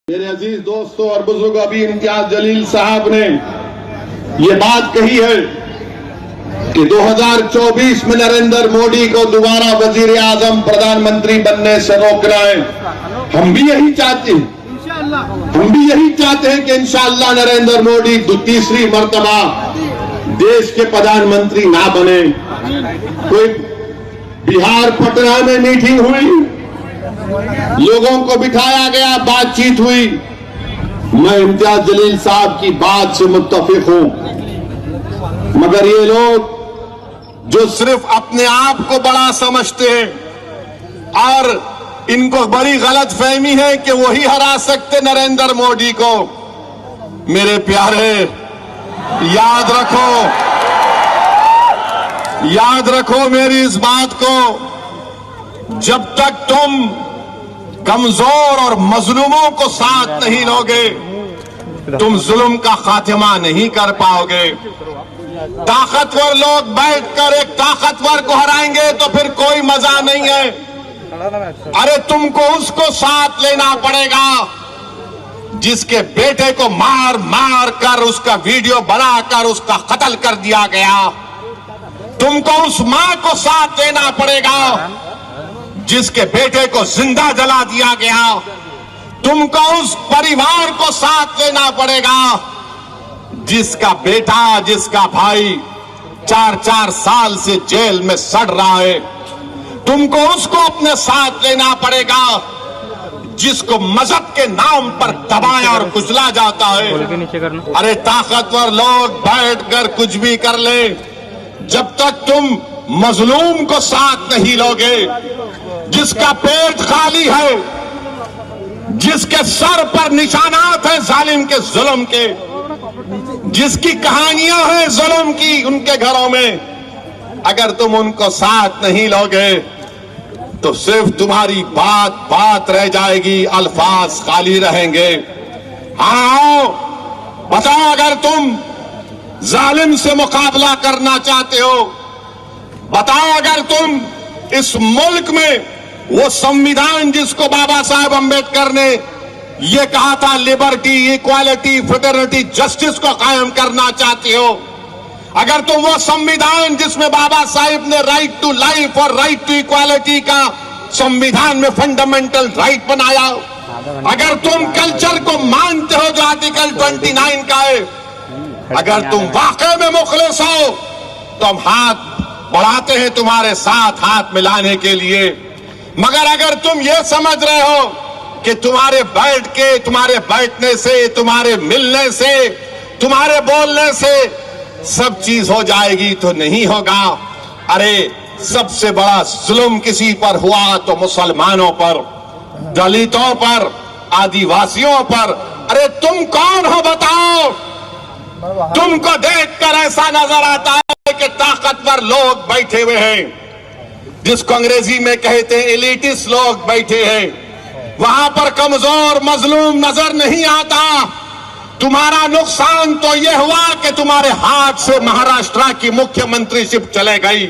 मेरे अजीज दोस्तों और बुजुर्ग, अभी इम्तियाज जलील साहब ने ये बात कही है कि 2024 में नरेंद्र मोदी को दोबारा वजीर आजम प्रधानमंत्री बनने से रोकना है। हम भी यही चाहते हैं, हम भी यही चाहते हैं कि इंशाअल्लाह नरेंद्र मोदी तीसरी मर्तबा देश के प्रधानमंत्री ना बने। कोई बिहार पटना में मीटिंग हुई, लोगों को बिठाया गया, बातचीत हुई। मैं इम्तियाज जलील साहब की बात से मुत्तफिक हूं, मगर ये लोग जो सिर्फ अपने आप को बड़ा समझते हैं और इनको बड़ी गलत फहमी है कि वही हरा सकते नरेंद्र मोदी को। मेरे प्यारे, याद रखो मेरी इस बात को, जब तक तुम कमजोर और मजलूमों को साथ नहीं लोगे, तुम जुल्म का खात्मा नहीं कर पाओगे। ताकतवर लोग बैठकर एक ताकतवर को हराएंगे तो फिर कोई मजा नहीं है। अरे तुमको उसको साथ लेना पड़ेगा जिसके बेटे को मार मार कर उसका वीडियो बनाकर उसका कत्ल कर दिया गया। तुमको उस मां को साथ लेना पड़ेगा जिसके बेटे को जिंदा जला दिया गया। तुमको उस परिवार को साथ लेना पड़ेगा जिसका बेटा, जिसका भाई 4-4 साल से जेल में सड़ रहा है। तुमको उसको अपने साथ लेना पड़ेगा जिसको मजहब के नाम पर दबाया और कुचला जाता है। अरे ताकतवर लोग बैठकर कुछ भी कर ले, जब तक तुम मजलूम को साथ नहीं लोगे, जिसका पेट खाली है, जिसके सर पर निशानात हैं जालिम के जुल्म के, जिसकी कहानियां हैं जुल्म की उनके घरों में, अगर तुम उनको साथ नहीं लोगे तो सिर्फ तुम्हारी बात रह जाएगी, अल्फाज खाली रहेंगे। हाँ, बताओ, अगर तुम जालिम से मुकाबला करना चाहते हो, बताओ अगर तुम इस मुल्क में वो संविधान जिसको बाबा साहेब अम्बेडकर ने ये कहा था लिबर्टी, इक्वालिटी, फ्रेटर्निटी, जस्टिस को कायम करना चाहते हो, अगर तुम वो संविधान जिसमें बाबा साहेब ने राइट टू लाइफ और राइट टू इक्वालिटी का संविधान में फंडामेंटल राइट बनाया, अगर तुम कल्चर को मानते हो जो आर्टिकल 29 का है, अगर तुम वाकई में मुखलिस हो तो हम हाथ बढ़ाते हैं तुम्हारे साथ हाथ मिलाने के लिए। मगर अगर तुम ये समझ रहे हो कि तुम्हारे बैठने से, तुम्हारे मिलने से, तुम्हारे बोलने से सब चीज हो जाएगी, तो नहीं होगा। अरे सबसे बड़ा जुल्म किसी पर हुआ तो मुसलमानों पर, दलितों पर, आदिवासियों पर। अरे तुम कौन हो बताओ? तुमको देखकर ऐसा नजर आता है कि ताकतवर लोग बैठे हुए हैं, जिसको अंग्रेजी में कहते हैं एलिटिस्ट लोग बैठे हैं। वहां पर कमजोर मजलूम नजर नहीं आता। तुम्हारा नुकसान तो यह हुआ कि तुम्हारे हाथ से महाराष्ट्र की मुख्यमंत्रीशिप चले गई।